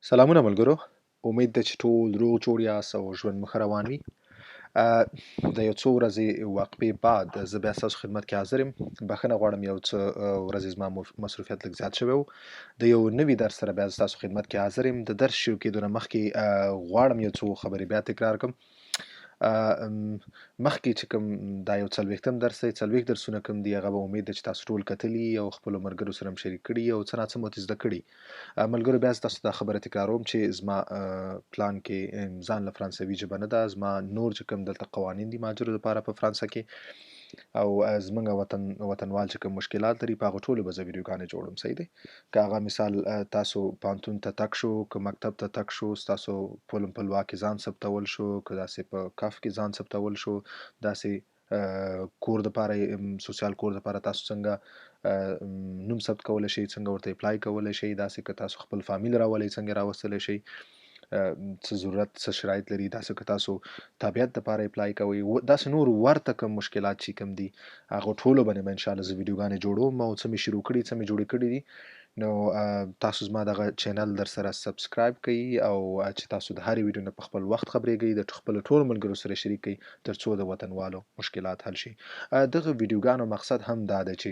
سلامونه ملګرو، امید ده چې ټول روغ جوړ یاست او ژوند مو ښه روان وي. د یو څو ورځې وقفې بعد زه بیا ستاسو خدمت کې حاضر یم. بښنه غواړم یو څه ورځې زما مصروفیت لږ زیات شوی و. د یو نوي درس سره بیا ستاسو خدمت کې حاضر یم. د درس شروع کېدو نه مخکې غواړم یو څو خبرې بیا تکرار کړم. مخکې چې کوم دا یو 40م درس دی، 40 درسونه کوم دي هغه به امید ده چې تاسو ټول کتلي او خپلو ملګرو سره هم شریک کړي او څه ناڅه مو ترې زده کړي. ملګرو بیا زه تاسو ته خبره تکراروم چې زما پلان کې ځان له فرانسوي ژبه نه ده. زما نور چې کوم دلته قوانین دي مهاجرو لپاره په فرانسه کې او زمونږ وطنوال چې کوم مشکلات لري په هغو ټولو به زه ویډیوګانې جوړوم. صحیح دی؟ که هغه مثال تاسو پوهنتون ته تګ شو، که مکتب ته تګ شو، ستاسو پلوا کې ځان ثبتول شو، که داسې په کف کې ځان ثبتول شو، داسې کور دپاره سوسیال کور دپاره تاسو څنګه نوم ثبت کولی شئ، څنګه ورته اپلای کولی شئ، داسې که تاسو خپل فامیل راولئ څنګه راوستلی شئ، څه ضرورت څه شرایط لري، داسې که تاسو تابعیت دپاره اپلای کوئ، داسې نور ورته کوم مشکلات چې کوم دي هغو ټولو باندې به انشاءالله زه ویډیوګانې جوړوم او څه مې شروع کړي څه مې جوړې کړي دي. نو تاسو زما دغه چینل در سره سبسکرایب کړئ او چې تاسو د هرې ویډیو نه په خپل وخت خبرېږئ، د خپلو ټولو ملګرو سره شریک کړئ تر څو د وطنوالو مشکلات حل شي. دغه ویډیوګانو مقصد هم دا ده چې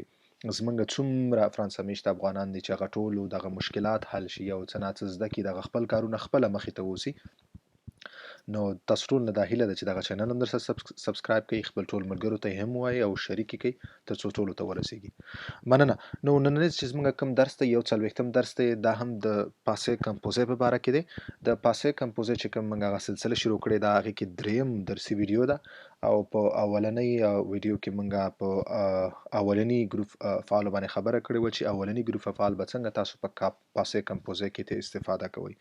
زمونږ څومره فرانسه میشته افغانان دي چې هغه ټولو دغه مشکلات حل شي او څه ناڅه زده کړي، دغه خپل کارونه خپله مخې ته ووسي. نو تاسو ټول نه دا هیله ده چې دغه چینل هم در سره سبسکرایب کړئ، خپل ټول ملګرو ته یې هم ووایئ او شریک یې کړئ تر څو ټولو ته ورسیږي. مننه. نو نننی چې زموږ کوم درس دی یو 40م درس دی، دا هم د پاسې کمپوزې په باره کې دی. د پاسې کمپوزې چې کوم موږ هغه سلسله شروع کړې ده هغې کې دریم درسي ویډیو ده او په اولنۍ ویډیو کې موږ په اولني ګروپ افعالو باندې خبره کړې وه چې اولني ګروپ افعال به څنګه تاسو په پاسې کمپوزې کې ترې استفاده کوئ.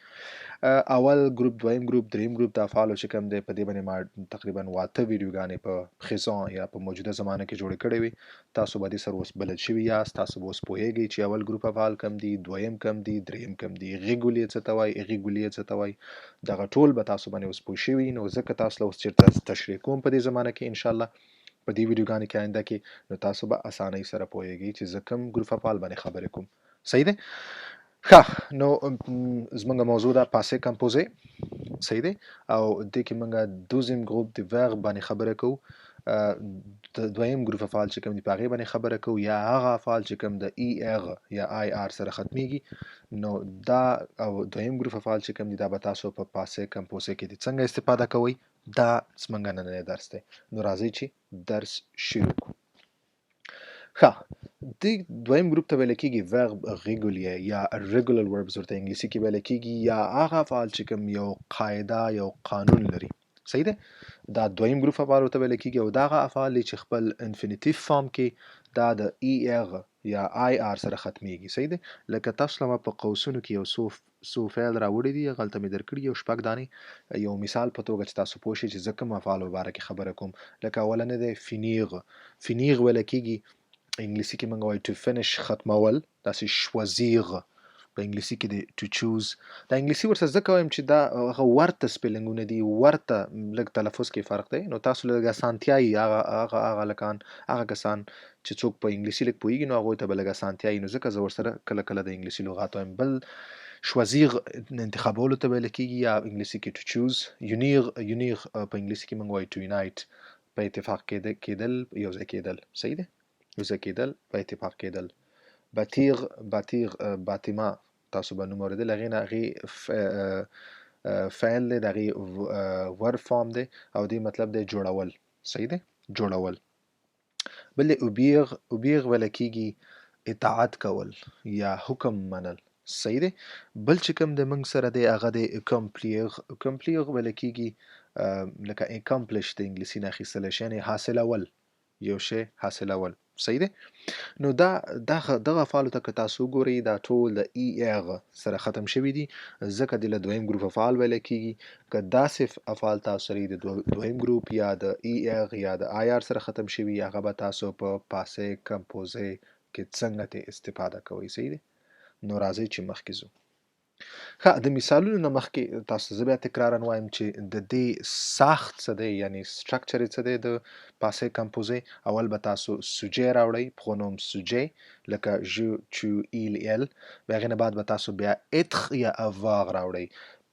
اول ګروپ، دویم ګروپ، دریم ګروپ د افعالو چې کوم دی په دې باندې ما تقریبا 8 ویډیوګانې په présent یا په موجوده زمانه کې جوړې کړې وي. تاسو به دې سره اوس بلد شوي یاست، تاسو به اوس پوهیږئ چې اول ګروپ افعال کم دي، دویم کم دي، دریم کم دي، غیګولې څه ته وایي، ایغیګولې څه ته وایي، دغه ټول به تاسو باندې اوس پوه شوي. نو ځکه تاسو له اوس چېرته تشریح کوم په دې زمانه کې انشاءالله په دې ویډیوګانو کې آینده کې، نو تاسو به اسانۍ سره پوهیږئ چې زه کوم ګروپ افعال باندې خبرې کوم. صحیح دی؟ ښه، نو زموږ موضوع ده پاسې کمپوزې. صحیح دی؟ او دې کې موږ دوزیم ګروپ د ورب باندې خبره کوو. د دویم ګروپ افعال چې کوم دي په هغې باندې خبره کوو، یا هغه افعال چې کوم د ای اغ یا آی آر سره ختمیږي. نو دا او دویم ګروپ افعال چې کوم دي دا به تاسو په پاسې کمپوزې کې د څنګه استفاده کوئ، دا زموږ نننی درس دی. نو راځئ چې درس شروع کړو. ښه، دې دویم ګروپ ته ویل کېږي ورب غیګولیه یا ریګولر وربز ورته انګلیسي کې ویل کېږي، یا هغه افعال چې کوم یو قاعده یو قانون لري. صحیح دی؟ دا دویم ګروپ افعال ورته ویل کېږي او دا هغه افعال دي چې خپل انفینیټیو فارم کې دا د ای اغ یا آی آر سره ختمیږي. صحیح دی؟ لکه تاسو له ما په قوسونو کې یو څو فعل راوړي دي، هغلته مې درکړي یو 6 دانې. یو مثال په توګه چې تاسو پوه شئ چې زه کوم افعالو په باره کې خبره کوم، لکه اولنی دی فینیغ. فینیغ ویل کېږي انګلیسي کې موږ وایو ټو فینش ختمول، داسې شوزیغ په انګلیسي کې دی ټو چوز. دا انګلیسي ورسره ځکه وایم چې دا هغه ورته سپیلنګونه دي، ورته لږ تلفظ کې فرق دی. نو تاسو لږ اسانتیا یي هغه لکان هغه کسان چې څوک په انګلیسي لږ پوهېږي نو هغوی ته به لږ اسانتیا یي، نو ځکه زه ورسره کله کله د انګلیسي لغات وایم. بل شوزیغ انتخابولو ته ویل کېږي یا انګلیسي کې ټو چوز. یونیغ په انګلیسي کې موږ وایو ټو یونایټ، په اتفاق کېدل، یو ځای کېدل. صحیح دی؟ یو ځای کېدل، په اتفاق کېدل. باتیغ باتیما تاسو به نوم اورېدل، هغې نه هغې فعل دی، د هغې ورب فارم دی او دې مطلب دی جوړول. صحیح دی؟ جوړول. بل دی اوبیغ. اوبیغ ویل کېږي اطاعت کول یا حکم منل. صحیح دی؟ بل چې کوم د موږ سره دی هغه دی کمپلیغ. کمپلیغ ویل کېږي لکه اکمپلیش د انګلیسي نه اخیستلی شي، یعنې حاصلول، یو شی حاصلول. صحیح دی؟ نو دغه افعالو ته که تاسو وګورئ دا ټول د ای اغ سره ختم شوي دي، ځکه دې له دویم ګروپ افعال ویل کېږي. که داسې افعال تاسو سره د دویم ګروپ یا د ای اغ یا د آی آر سره ختم شوي، هغه به تاسو په پاسې کمپوزې کې څنګه ترې استفاده کوئ. صحیح دی؟ نو راځئ چې مخکې ځو. ښه، د مثالونو نه مخکې تاسو زه بیا تکرارا وایم چې د دې ساخت څه دی، یعنی سټرکچر یې څه دی د پاسې کمپوزې. اول به تاسو سوجې راوړئ، پخو نوم سوجې لکه ژ چو ایل ال، بیا هغې نه بعد به تاسو بیا اتخ یا اواغ راوړئ.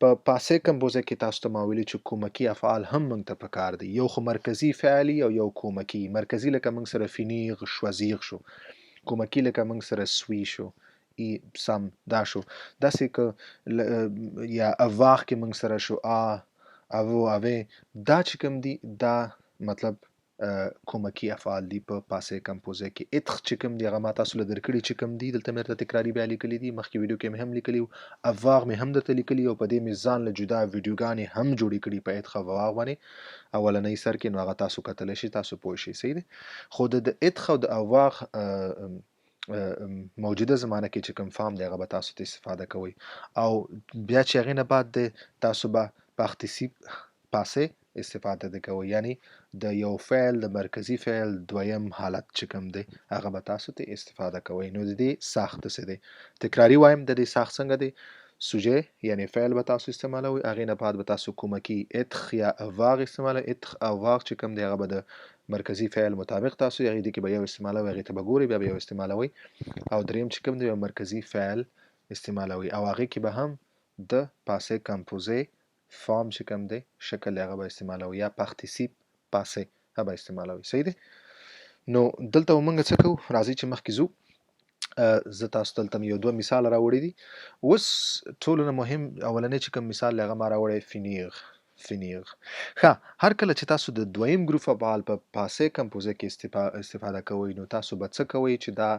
په پاسې کمپوزې کې تاسو ته ما ویلي چې کومکي افعال هم موږ ته پکار دي، یو خو مرکزي فعل او یو کومکي. مرکزي لکه موږ سره فینیغ شوزیغ شو، کومکي لکه موږ سره سوی شو ای سم دا شو. داسې که یا اواخ کې موږ سره شو اوو اوې، دا چې کوم دي دا مطلب کومکي افعال دي په پاسې کمپوزې کې. اتخ چې کوم دي هغه ما تاسو له درکړي چې کوم دي، دلته مې درته تکراري بیا لیکلي دي، مخکې ویډیو کې مې هم لیکلي وو. اواغ مې هم درته لیکلي او په دې مې ځان له جدا ویډیوګانې هم جوړې کړي په اتخ او اواغ باندې اولنۍ سر کې، نو هغه تاسو کتلی شئ، تاسو پوه شئ. صحیح دی. خو د اتخ او د اواغ موجوده زمانه کې چې کوم فارم دی هغه به تاسو ته استفاده کوئ، او بیا چې هغې نه بعد دی تاسو به پارتیسیپ پاسې استفاده ده کوئ، یعنی د یو فعل د مرکزي فعل دویم حالت چې کوم دی هغه به تاسو ته استفاده کوئ. نو د دې ساخت څه دی؟ تکراري وایم د دې ساخت څنګه دی؟ سوجې یعنی فعل به تاسو استعمالوئ، هغې نه بعد به تاسو کومکي اتخ یا اواغ استعمالوئ. اتخ اواغ چې کوم دی هغه به د مرکزي فعل مطابق تاسو هغې دې کې به یو استعمالوئ، هغې ته به ګورئ، بیا به یو استعمالوئ، او دریم چې کوم دی یو مرکزي فعل استعمالوئ، او هغې کې به هم د پاسې کمپوزې فارم چې کوم دی شکل هغه به استعمالوئ، یا پارتیسیپ پاسې هغه به استعمالوئ. صحیح دی. نو دلته به موږ څه کوو؟ راځئ چې مخکې ځو. زه تاسو دلته یو دوه مثال راوړي دي. اوس ټولو نه مهم اولنی چې کوم مثال هغه ما راوړی فینیغ. ښه، هر کله چې تاسو د دویم ګروپ افعال په پاسې کمپوزې کې استفاده کوئ، نو تاسو به څه کوئ چې دا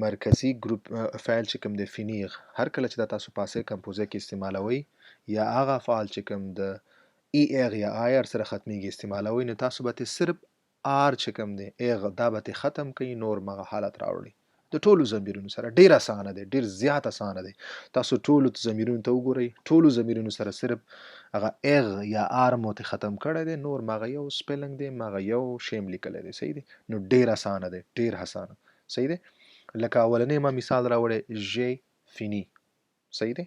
مرکزي ګروپ فعل چې کوم دی فینیغ، هر کله چې دا تاسو پاسې کمپوزې کې استعمالوئ یا هغه افعال چې کوم د ای اغ یا آیر سره ختمیږي استعمالوئ، نو تاسو به صرف آر چې کوم دی اغ دا به ختم کړئ، نور مغه حالت راوړئ د ټولو ضمیرونو سره. ډیر اسانه دی، ډیر زیات اسانه دی. تاسو ټولو ضمیرونو ته وګورئ، ټولو ضمیرونو سره صرف هغه اغ یا آر مو ته ختم کړی دی، نور مغه یو سپیلنګ دی، مغه یو شیم لیکلی دی. صحیح دی. نو ډیر اسانه دی، ډیر اسانه. صحیح دی. لکه اولنی ما مثال راوړی ژ فینی. صحیح دی.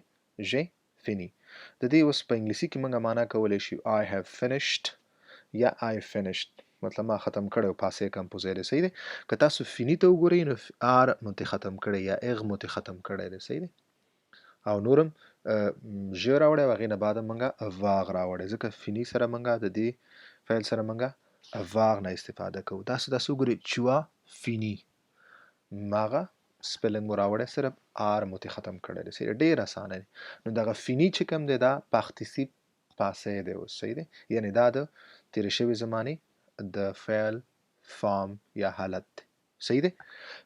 ژ فینی د دې اوس په انګلیسي کې موږ معنا کولی شو I have finished یا I finished، مطلب ما ختم کړی پاسې کمپوزې دی. صحیح دی. که تاسو فینی ته وګورئ نو آر مو ته ختم کړی یا اغ مو ته ختم کړی دی. صحیح دی. او نورم ژ راوړی او هغې نه بعد موږ اواغ راوړی، ځکه فیني سره موږ د دې فعل سره موږ اواغ نه استفاده کوو. داسې وګورئ چوا فینی، ماغه سپیلنګ مو راوړی، صرف آر مو ته ختم کړی دی. صحیح، ډېر اسانه دی. نو دغه فیني چې کوم دی دا پارتیسیپ پاسې دی اوس. صحیح دی. یعنی دا د تیرې شوې زمانې د فعل فارم یا حالت دی. صحیح دی.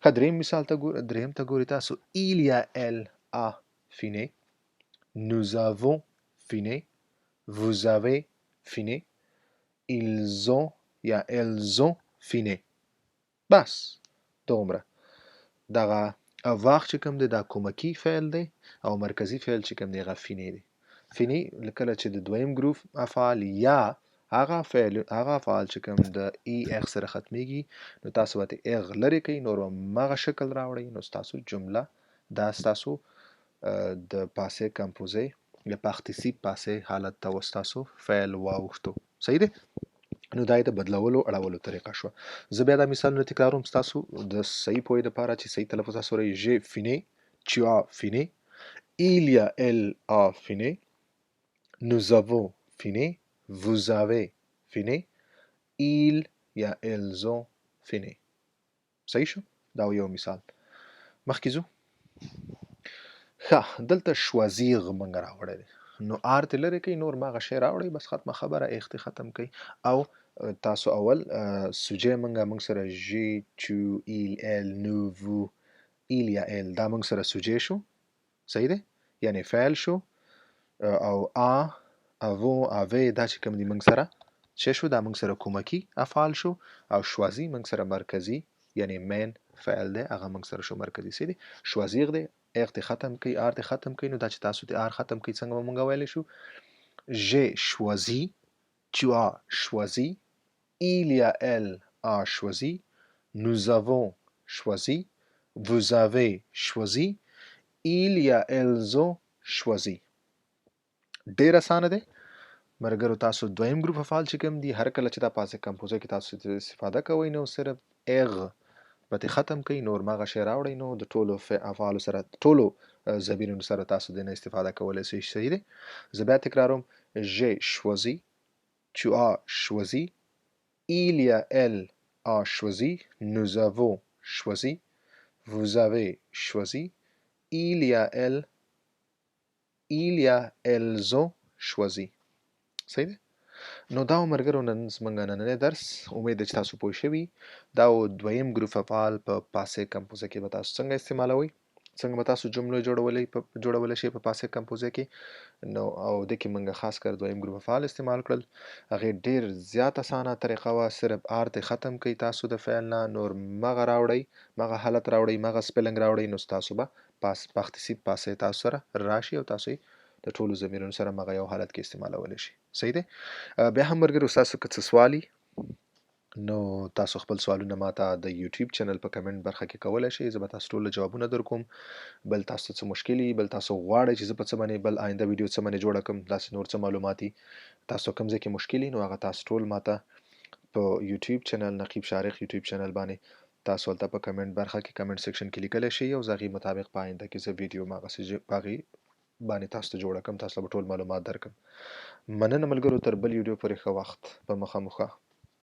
ښه، دریم ته ګورئ تاسو ایل یا ال ا فینی، nous avons fini، vous avez fini، ils ont یا elles ont fini. بس دومره. دغه اواغ چې کوم دی دا کومکي فعل دی، او مرکزي فعل چې کوم دی هغه فینی دی. فینی کله چې د دویم ګروپ افعال یا هغه افعال چې کوم د ای اغ سره ختمیږي، نو تاسو به اغ لرې کوئ، نور مغه شکل راوړئ، نو ستاسو جمله دا ستاسو د پاسې کمپوزې یا پارتیسیپ پاسې حالت ته وستاسو فعل واوښتو. صحیح دی. نو دا د بدلولو اړولو طریقه شو. زه بیا دا مثالونه تکراروم ستاسو د صحیح پوهې لپاره چې صحیح تلفظ تاسو وایئ. ژ فینی، tu as fini، il یا elle a fini، nous avons fini، vous avez fini، ils یا elles ont fini. صحیح شو. دا یو مثال. مخکې ځو. ښه، دلته شوازیغ موږ راوړی دی، نو آر ته لرې کوئ، نور مغه شی راوړئ، بس ختمه خبره، ایغ ته ختم کوئ. او تاسو اول سوجې موږ سره ژ چو ایل ال نو وو ایل یا ال دا موږ سره سوجې شو. صحیح دی. یعنی فعل شو. او ا اوو اوی دا چې کوم دي موږ سره څه شو؟ دا موږ سره کومکي افعال شو. او شوازی موږ سره مرکزي یعنی مین فعل دی، هغه موږ سره شو مرکزي. صحیح دی. شوازیغ دی، اغ ته ختم کوي، آر ته ختم کوي، نو دا چې تاسو ته آر ختم کوي څنګه به موږ ویلی شو؟ ژ choisi، tu as choisi، il یا elle a choisi، nous avons choisi، vous avez choisi، ils یا elles ont choisi. ډېر اسانه دی ملګرو. تاسو دویم ګروپ افعال چې کوم دي هر کله چې دا پاسې کمپوزه کې تاسو استفاده کوئ نو صرف اغ پته ختم کړئ، نور مغه شی راوړئ، نو د ټولو افعالو سره ټولو ضمیرونو سره تاسو د نه استفاده کولای شئ. صحیح دی. زه بیا تکراروم. j'ai choisi، tu as choisi، il y a elle a choisi، nous avons choisi، vous avez choisi، il y a elle، il y a elles ont choisi. صحیح دی. نو دا ملګرو نن زموږ نننی درس، امید ده چې تاسو پوه شوي. دا دویم ګروپ افعال په پاسې کمپوزه کې به تاسو څنګه استعمالوئ، څنګه به تاسو جملې جوړولی شئ په پاسې کمپوزه کې. نو او د کې موږ خاص کر دویم ګروپ افعال استعمال کړل. هغې ډېر زیات اسانه طریقه وه، صرف آر ته ختم کړئ تاسو د فعل نه، نور مغه راوړئ، مغه حالت راوړئ، مغه سپیلنګ راوړئ، نو تاسو به پاسې تاسو سره راشي او تاسو د ټولو ضمیرونو سره مغه یو حالت کې استعمالولی شي. صحیح دی. بیا هم ملګرو ستاسو که څه سوال وي نو تاسو خپل سوالونه ماته د یوټیوب چینل په کمنټ برخه کې کولی شئ، زه به تاسو ټول جوابونه درکوم. بل تاسو څه مشکل وي، بل تاسو غواړئ چې زه په څه باندې بل آینده ویډیو څه باندې جوړه کړم، داسې نور څه معلومات وي تاسو کوم ځای کې مشکل وي، نو هغه تاسو ټول ماته په یوټیوب چینل نقیب شارق یوټیوب چینل باندې تاسو هلته په کمنټ برخه کې کمنټ سیکشن کې لیکلی شئ، او زه هغې مطابق په آینده کې زه ویډیو هغسې په هغې باندې تاسو ته جوړه کړم، تاسو ته به ټول معلومات درکړم. مننه ملګرو، تر بل ویډیو پورې ښه وخت په مخه.